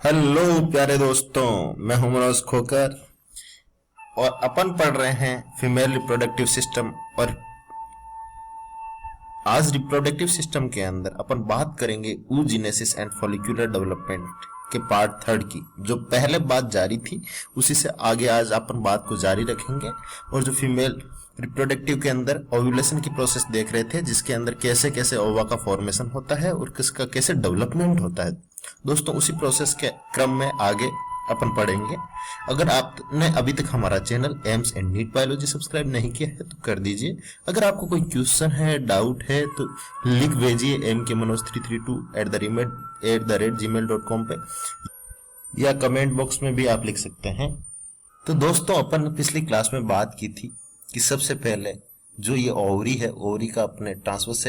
Hello प्यारे दोस्तों, मैं हूं मनोज खोकर और अपन पढ़ रहे हैं फीमेल रिप्रोडक्टिव सिस्टम। और आज रिप्रोडक्टिव सिस्टम के अंदर अपन बात करेंगे oogenesis एंड फॉलिक्यूलर डेवलपमेंट के पार्ट थर्ड की। जो पहले बात जारी थी उसी से आगे आज अपन बात को जारी रखेंगे। और जो फीमेल रिप्रोडक्टिव के अंदर ओव्यूलेशन की प्रोसेस देख रहे थे, जिसके अंदर कैसे कैसे ओवा का फॉर्मेशन होता है और किसका कैसे डेवलपमेंट होता है, दोस्तों उसी प्रोसेस के क्रम में आगे अपन पढ़ेंगे। अगर आपने अभी तक हमारा channel AIIMS and NEET biology subscribe नहीं किया है तो कर दीजिए। अगर आपको कोई क्वेश्चन है, डाउट है तो लिख भेजिए mkmanoj332@gmail.com पे, या कमेंट बॉक्स में भी आप लिख सकते हैं। तो दोस्तों अपन पिछली क्लास में बात की थी कि सबसे पहले जो ये ओवरी है, ओवरी का अपने ट्रांसवर्स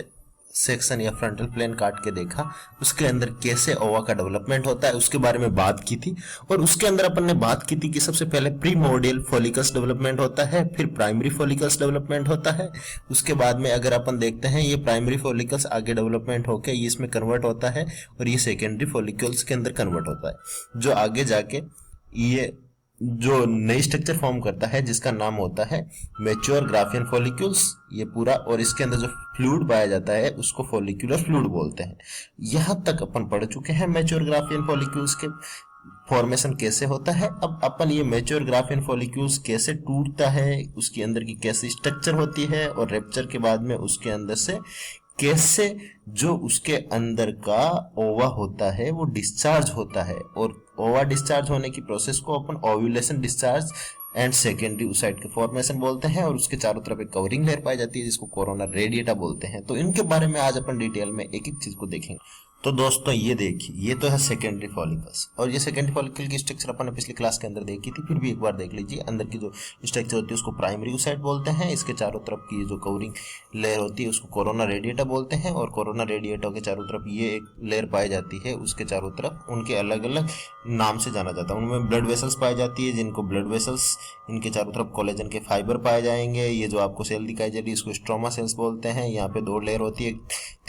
सेक्शन या फ्रंटल प्लेन काट के देखा, उसके अंदर कैसे ओवा का डेवलपमेंट होता है उसके बारे में बात की थी। और उसके अंदर अपन ने बात की थी कि सबसे पहले प्रीमोर्डियल फॉलिकल्स डेवलपमेंट होता है, फिर प्राइमरी फॉलिकल्स डेवलपमेंट होता है। उसके बाद में अगर अपन देखते हैं ये प्राइमरी फॉलिकल्स आगे डेवलपमेंट होकर ये इसमें कन्वर्ट होता है और ये सेकेंडरी फॉलिकल्स के अंदर कन्वर्ट होता है, जो आगे जाके ये जो नई स्ट्रक्चर फॉर्म करता है जिसका नाम होता है मैच्योर ग्राफियन फॉलिक्यूल्स, ये पूरा। और इसके अंदर जो फ्लूइड पाया जाता है उसको फॉलिक्यूलर फ्लूइड बोलते हैं। यहां तक अपन पढ़ चुके हैं मैच्योर ग्राफियन फॉलिक्यूल्स के फॉर्मेशन कैसे होता है। अब अपन ये मैच्योर ग्राफियन फॉलिक्यूल्स कैसे टूटता है, उसके अंदर की कैसी स्ट्रक्चर होती है, और रेप्चर के बाद में उसके अंदर से कैसे जो उसके अंदर का ओवा होता है वो डिस्चार्ज होता है। और ओवा डिस्चार्ज होने की प्रोसेस को अपन ovulation discharge and secondary oocyte के फॉर्मेशन बोलते हैं। और उसके चारों तरफ एक कवरिंग लेयर पाई जाती है जिसको कोरोना रेडिएटा बोलते हैं। तो इनके बारे में आज अपन डिटेल में एक एक चीज को देखेंगे। तो दोस्तों ये देखिए, ये तो है सेकेंडरी फॉलिकल्स, और ये सेकेंडरी फॉलिकल की स्ट्रक्चर अपन ने पिछली क्लास के अंदर देखी थी, फिर भी एक बार देख लीजिए। अंदर की जो स्ट्रक्चर होती है उसको प्राइमरी oocyte बोलते हैं। इसके चारों तरफ की जो कवरिंग लेयर होती है उसको कोरोना रेडिएटा बोलते हैं। और कोरोना रेडिएटा के चारों तरफ ये एक लेयर पाई जाती है, उसके चारों तरफ उनके अलग अलग नाम से जाना जाता है। उनमें ब्लड वेसल्स पाई जाती है, जिनको ब्लड वेसल्स, इनके चारों तरफ कोलेजन के फाइबर पाए जाएंगे। ये जो आपको सेल दिखाई जा रही है इसको स्ट्रोमा सेल्स बोलते हैं। यहाँ पे दो लेयर होती है,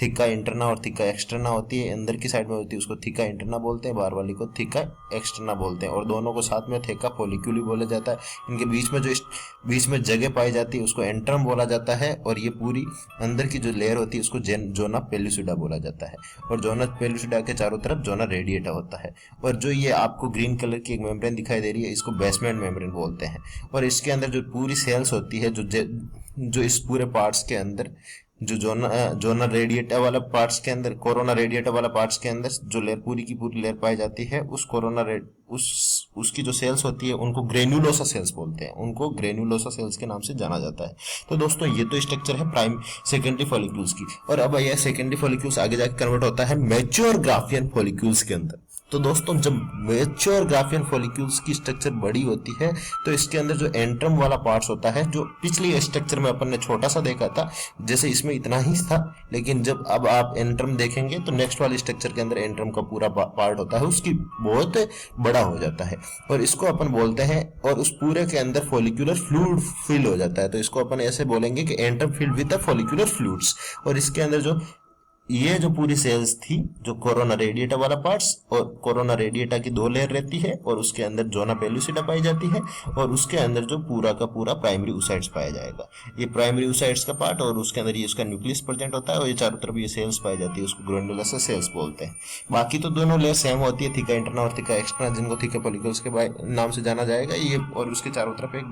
थिका इंटरना और थिका एक्सटर्ना होती है। अंदर की साइड में होती है उसको थिका इंटरना बोलते हैं, बाहर वाली को थिका एक्सटर्ना बोलते हैं। और दोनों को साथ में थिका फॉलिक्यूली बोला जाता है। इनके बीच में जो बीच में जगह पाई जाती है उसको एंट्रम बोला जाता है। और ये पूरी अंदर की जो लेयर होती है उसको जोना पेल्यूसिडा बोला जाता है। और जोना पेल्यूसिडा के चारों तरफ जोना रेडिएटा होता है। और जो ये आपको ग्रीन कलर की एक मेम्ब्रेन दिखाई दे रही है इसको बेसमेंट मेम्ब्रेन बोलते हैं। और इसके अंदर जो पूरी सेल्स होती है, जो इस पूरे पार्ट्स के अंदर जो जोना रेडिएटा वाला पार्ट्स के अंदर, कोरोना रेडिएटा वाला पार्ट्स के अंदर जो लेयर पूरी की पूरी लेयर पाई जाती है, उस उसकी जो सेल्स होती है उनको ग्रेन्युलोसा सेल्स बोलते हैं। उनको ग्रेन्युलोसा सेल्स के नाम से जाना जाता है। तो दोस्तों ये तो स्ट्रक्चर है प्राइम सेकेंडरी फॉलिक्यूल्स की। और अब यह सेकेंडरी फॉलिक्यूल्स आगे जाकर कन्वर्ट होता है मैच्योर ग्राफियन फॉलिक्यूल्स के अंदर। तो दोस्तों जब मैच्योर ग्राफियन फॉलिक्यूल्स की स्ट्रक्चर बड़ी होती है तो इसके अंदर जो एंट्रम वाला पार्ट्स होता है, जो पिछली स्ट्रक्चर में अपन ने छोटा सा देखा था, जैसे इसमें इतना ही था, लेकिन जब अब आप एंट्रम देखेंगे तो नेक्स्ट वाली स्ट्रक्चर के अंदर एंट्रम का पूरा पार्ट होता है उसकी बहुत बड़ा हो जाता है। और इसको अपन बोलते हैं, और उस पूरे के अंदर फॉलिक्यूलर फ्लूइड फिल हो जाता है। तो इसको अपन ऐसे बोलेंगे कि antrum filled with the follicular fluids. और इसके अंदर जो ये जो पूरी सेल्स थी, जो कोरोना रेडिएटा वाला पार्ट्स, और कोरोना रेडिएटा की दो लेयर रहती है, और उसके अंदर जोना पेल्यूसिडा पाई जाती है, और उसके अंदर जो पूरा का पूरा प्राइमरी oocytes पाया जाएगा। ये प्राइमरी oocytes का पार्ट, और उसके अंदर ये उसका न्यूक्लियस प्रेजेंट होता है, और ये चारों तरफ ये सेल्स पाई जाती है, उसको ग्रैन्युलोसा सेल्स बोलते हैं। बाकी तो दोनों लेयर सेम होती है, थिका इंटरना और थिका एक्सटर्ना, जिनको थिका फॉलिकल्स के नाम से जाना जाएगा ये। और उसके चारों तरफ एक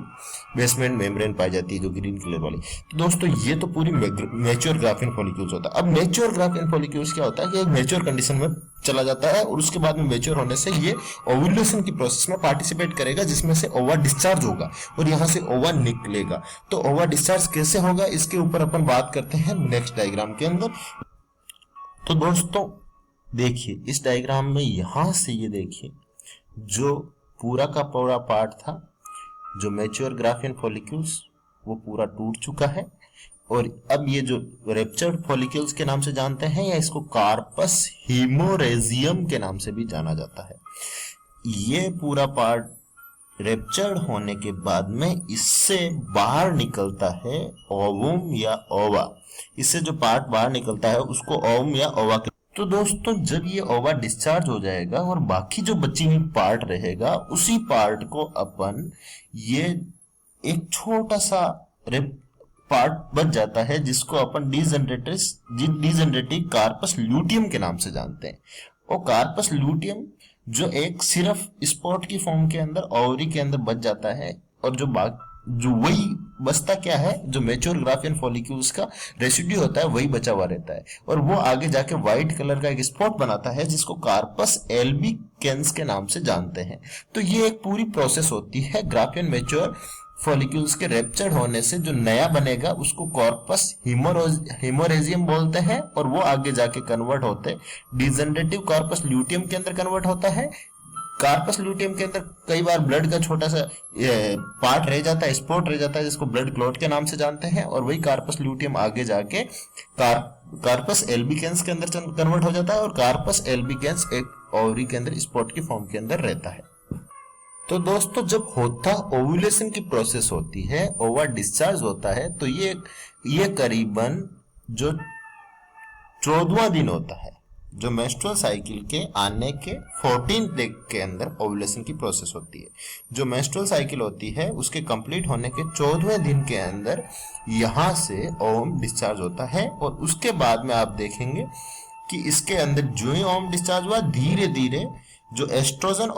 बेसमेंट मेम्ब्रेन पाई जाती है जो ग्रीन कलर वाली। तो दोस्तों ये तो पूरी मैच्योर ग्राफियन फॉलिक्यूल्स होता है। अब मैच्योर ग्राफियन फॉलिक्यूल्स क्या होता है कि एक मैच्योर कंडीशन में चला जाता है, और उसके बाद में मैच्योर होने से ये ओव्यूलेशन की प्रोसेस में पार्टिसिपेट करेगा, जिसमें से ओवा डिस्चार्ज होगा और यहां से ओवा निकलेगा। तो ओवा डिस्चार्ज कैसे होगा इसके ऊपर अपन बात करते हैं नेक्स्ट डायग्राम के अंदर। तो दोस्तों देखिए इस डायग्राम में यहां से ये देखिए जो पूरा का पूरा पार्ट था, जो मैच्योर ग्राफियन फॉलिक्यूल्स, वो पूरा टूट चुका है। और अब ये जो रेप्चर्ड फॉलिक्यूल्स के नाम से जानते हैं, या इसको कार्पस हीमोरेजियम के नाम से भी जाना जाता है, ये पूरा पार्ट रेप्चर्ड होने के बाद में इससे बाहर निकलता है ओवम या ओवा। इससे जो पार्ट बाहर निकलता है उसको ओवम या ओवा तो दोस्तों जब ये ओवा डिस्चार्ज हो जाएगा और बाकी जो बची हुई पार्ट रहेगा, उसी पार्ट को अपन ये एक छोटा सा पार्ट बच जाता है जिसको अपन डिजनरेटिव कार्पस ल्यूटियम के नाम से जानते हैं। और कार्पस ल्यूटियम जो एक सिर्फ स्पॉट की फॉर्म के अंदर ओवरी के अंदर बच जाता है, और जो वही बचता क्या है, जो मैच्योर ग्राफियन फॉलिक्यूल्स का रेसिड्यू होता है वही बचा हुआ रहता है, और वो आगे जाके व्हाइट कलर का एक स्पॉट बनाता है जिसको कार्पस एल्बिकेंस के नाम से जानते हैं। तो ये एक पूरी प्रोसेस होती है ग्राफियन मैच्योर फॉलिक्यूल्स के रेप्चर्ड होने से जो नया बनेगा उसको कॉर्पस हिमोरेजियम बोलते हैं, और वो आगे जाके कन्वर्ट होते डिजनरेटिव कॉर्पस ल्यूटियम के अंदर कन्वर्ट होता है। कार्पस ल्यूटियम के अंदर कई बार ब्लड का छोटा सा पार्ट रह जाता है, स्पॉट रह जाता है, जिसको ब्लड क्लॉट के नाम से जानते हैं, और वही कार्पस ल्यूटियम आगे जाके कार्पस एल्बिकेंस के अंदर कन्वर्ट हो जाता है, और कार्पस एल्बिकेंस एक ओवरी के अंदर स्पॉट की फॉर्म के अंदर रहता है। तो दोस्तों जब होता ओव्यूलेशन की प्रोसेस होती है, ओवा डिस्चार्ज होता है, तो ये करीबन जो 14वां दिन होता है, जो मेंस्ट्रुअल साइकिल के आने के 14 डे के अंदर ओव्यूलेशन की प्रोसेस होती है। जो मेंस्ट्रुअल साइकिल होती है उसके कंप्लीट होने के 14वें दिन के अंदर यहाँ से ओवम डिस्चार्ज होता है, और उसके बाद में आप देखेंगे कि इसके अंदर जो ही ओवम डिस्चार्ज हुआ, धीरे धीरे जो एस्ट्रोजन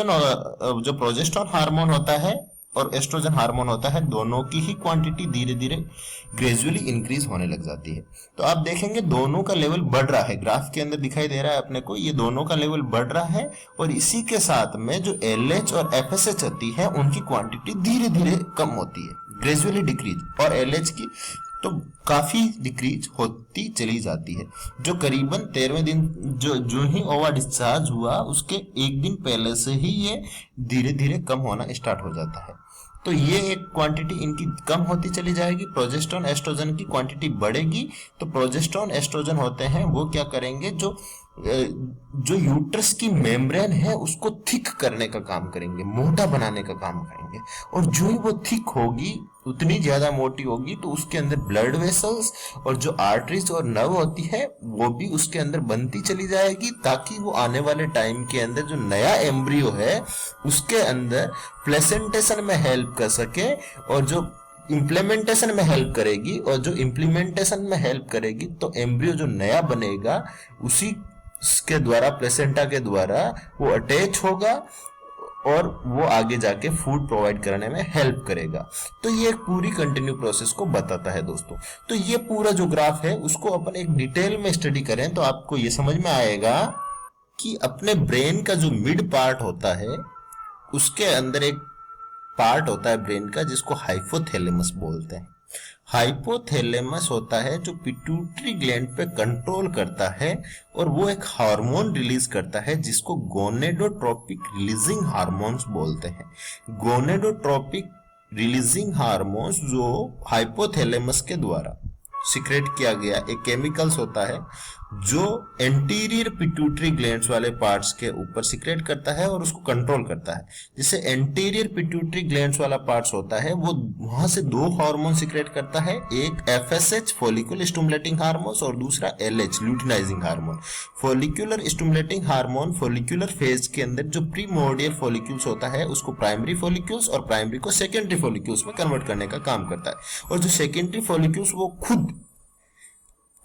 और जो प्रोजेस्टेरोन हार्मोन होता है और एस्ट्रोजन हार्मोन होता है, दोनों की ही क्वांटिटी धीरे धीरे ग्रेजुअली इंक्रीज होने लग जाती है। तो आप देखेंगे दोनों का लेवल बढ़ रहा है, ग्राफ के अंदर दिखाई दे रहा है अपने को, ये दोनों का लेवल बढ़ रहा है, और इसी के साथ में जो LH और FSH होती है उनकी क्वांटिटी धीरे धीरे कम होती है, ग्रेजुअली डिक्रीज, और LH की तो काफी डिक्रीज होती चली जाती है, जो करीबन 13वें दिन जो ही ओवा डिस्चार्ज हुआ उसके एक दिन पहले से ही ये धीरे धीरे कम होना स्टार्ट हो जाता है। तो ये एक क्वांटिटी इनकी कम होती चली जाएगी, प्रोजेस्टेरोन एस्ट्रोजन की क्वांटिटी बढ़ेगी। तो प्रोजेस्टेरोन एस्ट्रोजन होते हैं वो क्या करेंगे, जो यूट्रस की मेम्ब्रेन है उसको थिक करने का काम करेंगे, मोटा बनाने का काम करेंगे, और जो ही वो थिक होगी उतनी ज्यादा मोटी होगी तो उसके अंदर ब्लड वेसल्स और जो आर्टरीज और नर्व होती है वो भी उसके अंदर बनती चली जाएगी, ताकि वो आने वाले टाइम के अंदर जो नया एम्ब्रियो है उसके अंदर प्लेसेंटेशन में हेल्प कर सके, और जो इम्प्लीमेंटेशन में हेल्प करेगी, और जो इम्प्लीमेंटेशन में हेल्प करेगी तो एम्ब्रियो जो नया बनेगा उसी के द्वारा, प्लेसेंटा के द्वारा वो अटैच होगा और वो आगे जाके फूड प्रोवाइड करने में हेल्प करेगा। तो ये एक पूरी कंटिन्यू प्रोसेस को बताता है दोस्तों। तो ये पूरा जो ग्राफ है उसको अपन एक डिटेल में स्टडी करें तो आपको ये समझ में आएगा कि अपने ब्रेन का जो मिड पार्ट होता है उसके अंदर एक पार्ट होता है ब्रेन का जिसको हाइपोथैलेमस बोलते हैं। हाइपोथैलेमस होता है जो पिट्यूटरी ग्लैंड पे कंट्रोल करता है, और वो एक हार्मोन रिलीज करता है जिसको गोनेडोट्रोपिक रिलीजिंग हार्मोन्स बोलते हैं। गोनेडोट्रोपिक रिलीजिंग हार्मोन्स जो हाइपोथैलेमस के द्वारा सिक्रेट किया गया एक केमिकल्स होता है जो एंटीरियर पिट्यूटरी ग्लैंड्स वाले पार्ट्स के ऊपर सिक्रेट करता है और उसको कंट्रोल करता है। जिसे एंटीरियर पिट्यूटरी ग्लैंड्स वाला पार्ट्स होता है वो वहां से दो हार्मोन सिक्रेट करता है, एक FSH फॉलिकुलर स्टिमुलेटिंग हार्मोन और दूसरा LH luteinizing hormone. Follicular stimulating hormone follicular phase के अंदर जो प्रीमोर्डियल फॉलिक्यूल्स होता है उसको प्राइमरी फॉलिक्यूल्स और प्राइमरी को सेकेंडरी फॉलिक्यूल्स में कन्वर्ट करने का काम करता है, और जो सेकेंडरी फॉलिक्यूल्स वो खुद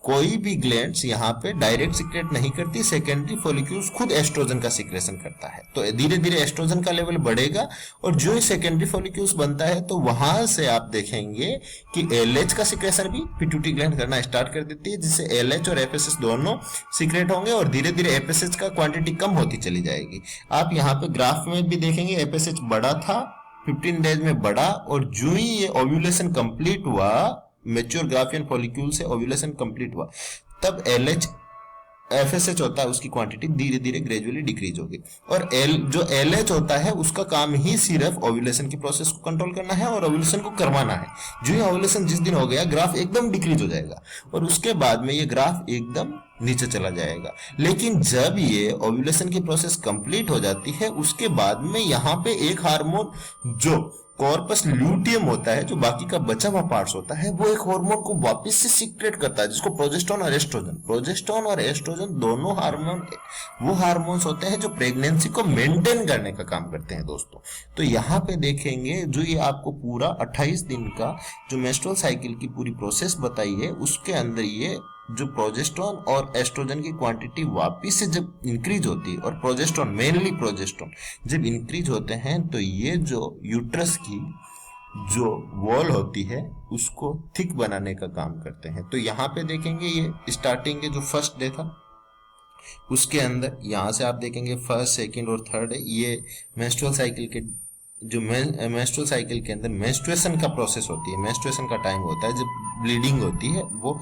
कोई भी ग्लैंड्स यहाँ पे डायरेक्ट सिक्रेट नहीं करती, सेकेंडरी फॉलिक्यूल्स खुद एस्ट्रोजन का सिक्रेशन करता है। तो धीरे धीरे एस्ट्रोजन का लेवल बढ़ेगा और जो ही सेकेंडरी फॉलिक्यूल्स बनता है तो वहां से आप देखेंगे कि LH का सिक्रेशन भी पिट्यूटरी ग्लैंड करना स्टार्ट कर देती है, जिससे LH और FSH दोनों सिक्रेट होंगे और धीरे धीरे FSH का क्वांटिटी कम होती चली जाएगी। आप यहाँ पे ग्राफ में भी देखेंगे FSH बड़ा था, 15 डेज में बढ़ा, और जो ही ये ओव्यूलेशन कंप्लीट हुआ, मैच्योर ग्राफियन फॉलिक्यूल से ओव्यूलेशन कंप्लीट हुआ, तब LH FSH होता है उसकी क्वांटिटी धीरे धीरे ग्रेजुअली डिक्रीज होगी, और जो LH होता है उसका काम ही सिर्फ ओव्यूलेशन की प्रोसेस को कंट्रोल करना है और ओव्यूलेशन को करवाना है। जो ही ओव्यूलेशन जिस दिन हो गया ग्राफ एकदम डिक्रीज हो जाएगा और उसके बाद में ये ग्राफ एकदम नीचे चला जाएगा। लेकिन जब ये ओव्यूलेशन की प्रोसेस कंप्लीट हो जाती है उसके बाद में यहाँ पे एक हार्मोन जो कॉर्पस ल्यूटियम होता है, जो बाकी का बचा हुआ पार्ट्स होता है, वो एक हार्मोन को वापस से सीक्रेट करता है, जिसको प्रोजेस्टेरोन और एस्ट्रोजन, प्रोजेस्टेरोन और एस्ट्रोजन दोनों हार्मोन वो हार्मोन्स होते हैं जो प्रेगनेंसी को मेंटेन करने का काम करते हैं दोस्तों। तो यहाँ पे देखेंगे जो ये आपको पूरा 28 दिन का जो मेंस्ट्रुअल साइकिल की पूरी प्रोसेस बताई है, उसके अंदर ये जो प्रोजेस्टेरोन और एस्ट्रोजन की क्वांटिटी वापिस से जब इंक्रीज होती है, और प्रोजेस्टेरोन मेनली प्रोजेस्टेरोन जब इंक्रीज होते हैं, तो ये जो यूट्रस की जो वॉल होती है उसको थिक बनाने का काम करते हैं। तो यहाँ पे देखेंगे ये स्टार्टिंग के जो फर्स्ट डे था उसके अंदर, यहाँ से आप देखेंगे फर्स्ट, सेकंड और थर्ड है, ये मेंस्ट्रुअल साइकिल के जो मेंस्ट्रुअल साइकिल के अंदर मेंस्ट्रुएशन का प्रोसेस होती है, मेंस्ट्रुएशन का टाइम होता है, जब ब्लीडिंग होती है, वो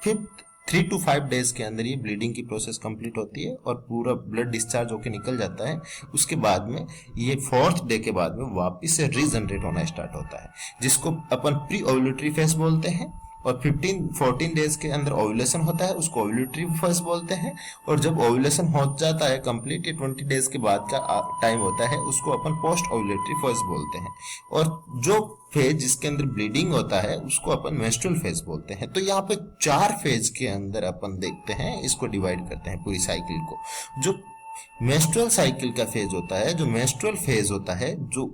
फिफ्थ 3 to 5 डेज के अंदर ये ब्लीडिंग की प्रोसेस कंप्लीट होती है और पूरा ब्लड डिस्चार्ज होकर निकल जाता है। उसके बाद में ये 4th डे के बाद में वापस से रीजनरेट होना स्टार्ट होता है, जिसको अपन प्री ओव्यूलेटरी फेज बोलते हैं। और 14 डेज के अंदर ओव्यूलेशन होता है, उसको ओव्यूलेटरी फेज बोलते हैं। और जब ओव्यूलेशन हो जाता है कंप्लीट, 20 डेज के बाद का टाइम होता है, उसको अपन पोस्ट ओव्यूलेटरी फेज बोलते हैं। और जो फेज जिसके अंदर ब्लीडिंग होता है उसको अपन मेंस्ट्रुअल फेज बोलते हैं। तो यहाँ पे 4 फेज के अंदर अपन देखते हैं, इसको डिवाइड करते हैं पूरी साइकिल को। जो मेंस्ट्रुअल साइकिल का फेज होता है, जो मेंस्ट्रुअल फेज होता है, जो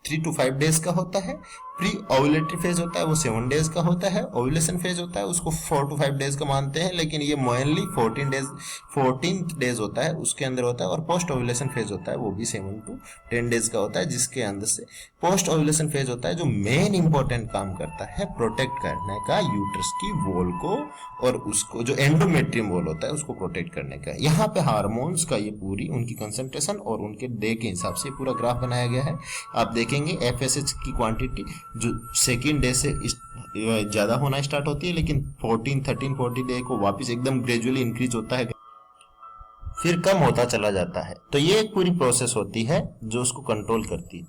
3 to 5 डेज का होता है। प्री ओव्यूलेटरी फेज होता है वो 7 डेज का होता है। ओव्यूलेशन फेज होता है उसको 4 to 5 डेज का मानते हैं, लेकिन ये मेनली 14th डेज होता है उसके अंदर होता है। और पोस्ट ओव्यूलेशन फेज होता है वो भी 7 to 10 डेज का होता है, जिसके अंदर से पोस्ट ओव्यूलेशन फेज होता है जो मेन इंपॉर्टेंट काम करता है प्रोटेक्ट करने का यूट्रस की वॉल को, और उसको जो एंडोमेट्रियम वॉल होता है उसको प्रोटेक्ट करने का। यहाँ पे हार्मोन्स का ये पूरी उनकी कंसंट्रेशन और उनके डे के हिसाब से पूरा ग्राफ बनाया गया है। आप देखेंगे FSH की क्वांटिटी जो सेकेंड डे से ज्यादा होना स्टार्ट होती है, लेकिन 14, 13, 14 डे को वापस एकदम ग्रेजुअली इंक्रीज होता है, फिर कम होता चला जाता है। तो ये एक पूरी प्रोसेस होती है जो उसको कंट्रोल करती है।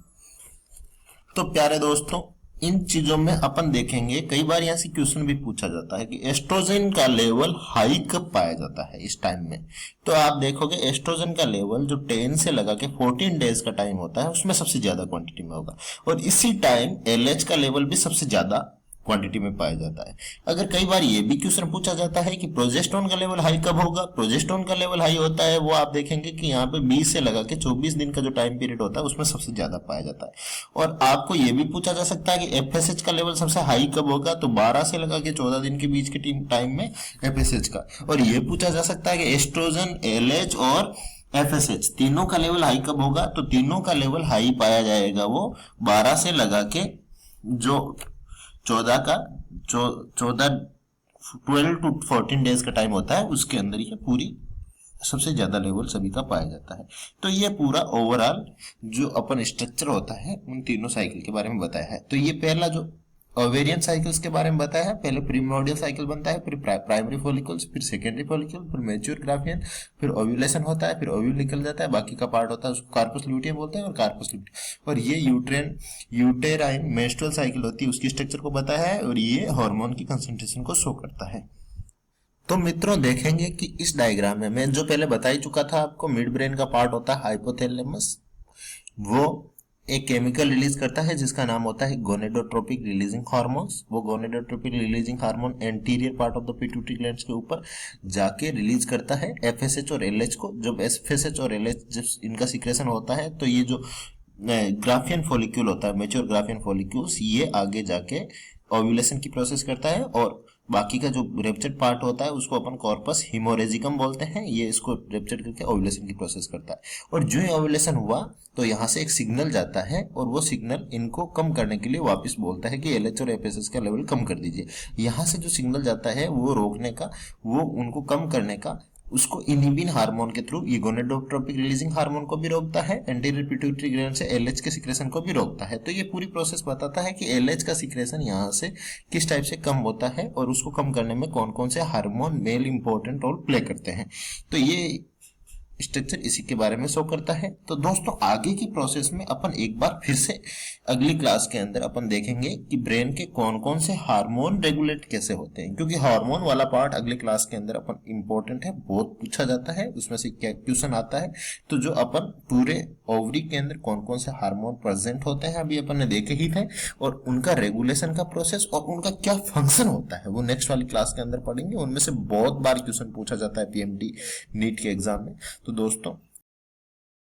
तो प्यारे दोस्तों, इन चीजों में अपन देखेंगे, कई बार यहाँ से क्वेश्चन भी पूछा जाता है कि एस्ट्रोजन का लेवल हाई कब पाया जाता है इस टाइम में। तो आप देखोगे एस्ट्रोजन का लेवल जो 10 से लगा के 14 डेज का टाइम होता है उसमें सबसे ज्यादा क्वांटिटी में होगा, और इसी टाइम LH का लेवल भी सबसे ज्यादा क्वांटिटी में पाया जाता है। अगर कई बार ये भी क्वेश्चन पूछा जाता है कि प्रोजेस्टेरोन का लेवल हाई कब होगा, प्रोजेस्टेरोन का लेवल हाई होता है वो आप देखेंगे कि यहाँ पे 20 से लगा के 24 दिन का जो टाइम पीरियड होता है उसमें सबसे ज्यादा पाया जाता है। और आपको ये भी पूछा जा सकता है कि FSH का लेवल सबसे हाई कब होगा, तो 12 से लगा के 14 दिन के बीच के टाइम में FSH का। और ये पूछा जा सकता है कि एस्ट्रोजन, LH और FSH तीनों का लेवल हाई कब होगा, तो तीनों का लेवल हाई पाया जाएगा वो 12 से लगा के जो 12 to 14 डेज का टाइम होता है उसके अंदर ये पूरी सबसे ज्यादा लेवल सभी का पाया जाता है। तो ये पूरा ओवरऑल जो अपन स्ट्रक्चर होता है उन तीनों साइकिल के बारे में बताया है। तो ये पहला जो ओवेरियन साइकिल्स के बारे में बताया है, पहले प्रीमोर्डियल साइकिल बनता है, फिर प्राइमरी फॉलिकल्स, फिर सेकेंडरी फॉलिकल, फिर मैच्योर ग्राफियन, फिर ओव्यूलेशन होता है, फिर ओव्यूल निकल जाता है, बाकी का पार्ट होता है उसको कार्पस ल्यूटियम बोलते हैं, और कार्पस ल्यूटियम। और ये यूटेराइन मेंस्ट्रुअल साइकिल होती है उसकी स्ट्रक्चर को बताया है, और ये हार्मोन की कंसंट्रेशन को शो करता है। तो मित्रों देखेंगे कि इस डायग्राम में मैं जो पहले बता ही चुका था आपको, मिड ब्रेन का पार्ट होता है हाइपोथैलेमस, वो एक केमिकल रिलीज करता है जिसका नाम होता है गोनेडोट्रोपिक रिलीजिंग हार्मोन्स। वो gonadotropic releasing hormone anterior part of the pituitary glands के ऊपर जाके रिलीज करता है FSH और LH को। जब FSH और LH जब इनका सिक्रेशन होता है तो ये जो ग्राफियन फॉलिक्यूल होता है, मैच्योर ग्राफियन फॉलिक्यूल्स, ये आगे जाके ओव्यूलेशन की प्रोसेस करता है, और बाकी का जो रेप्चर्ड पार्ट होता है उसको अपन कॉर्पस हिमोरेजिकम बोलते हैं, ये इसको रेप्चर करके ओव्यूलेशन की प्रोसेस करता है। और जो ओव्यूलेशन हुआ तो यहाँ से एक सिग्नल जाता है, और वो सिग्नल इनको कम करने के लिए वापस बोलता है कि LH और FSH का लेवल कम कर दीजिए। यहाँ से जो सिग्नल जाता है वो रोकने का, वो उनको कम करने का, उसको इनहिबिन हार्मोन के थ्रू ये गोनेडोट्रोपिक रिलीजिंग हार्मोन को भी रोकता है, एंटीरियर पिट्यूटरी ग्लैंड से LH के सिक्रेशन को भी रोकता है। तो ये पूरी प्रोसेस बताता है कि LH का सिक्रेशन यहाँ से किस टाइप से कम होता है, और उसको कम करने में कौन कौन से hormone male important role play करते हैं। तो ये स्ट्रक्चर इसी के बारे में शो करता है। तो दोस्तों आगे की प्रोसेस में अपन एक बार फिर से अगली क्लास के अंदर अपन देखेंगे कि ब्रेन के कौन कौन से हार्मोन रेगुलेट कैसे होते हैं, क्योंकि हार्मोन वाला पार्ट अगली क्लास के अंदर अपन इंपॉर्टेंट है, बहुत पूछा जाता है, उसमें से क्या क्वेश्चन आता है। तो जो अपन पूरे ओवरी के अंदर कौन कौन से हार्मोन प्रेजेंट होते हैं अभी अपन ने देखे ही थे, और उनका रेगुलेशन का प्रोसेस और उनका क्या फंक्शन होता है वो नेक्स्ट वाली क्लास के अंदर पढ़ेंगे। उनमें से बहुत बार क्वेश्चन पूछा जाता है पीएमटी नीट के एग्जाम में। तो दोस्तों